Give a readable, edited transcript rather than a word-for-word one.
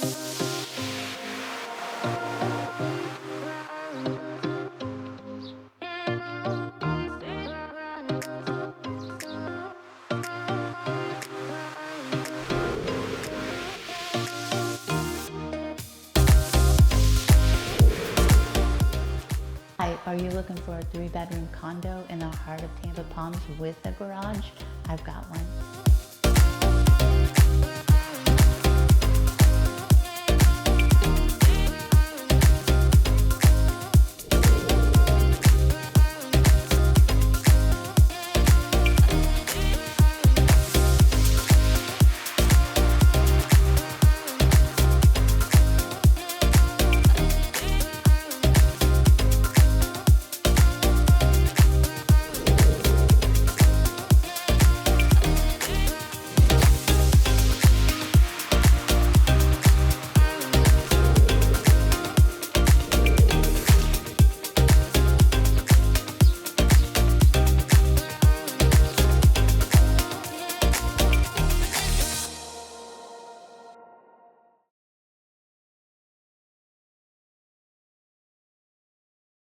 Hi, are you looking for a 3-bedroom condo in the heart of Tampa Palms with a garage? I've got one.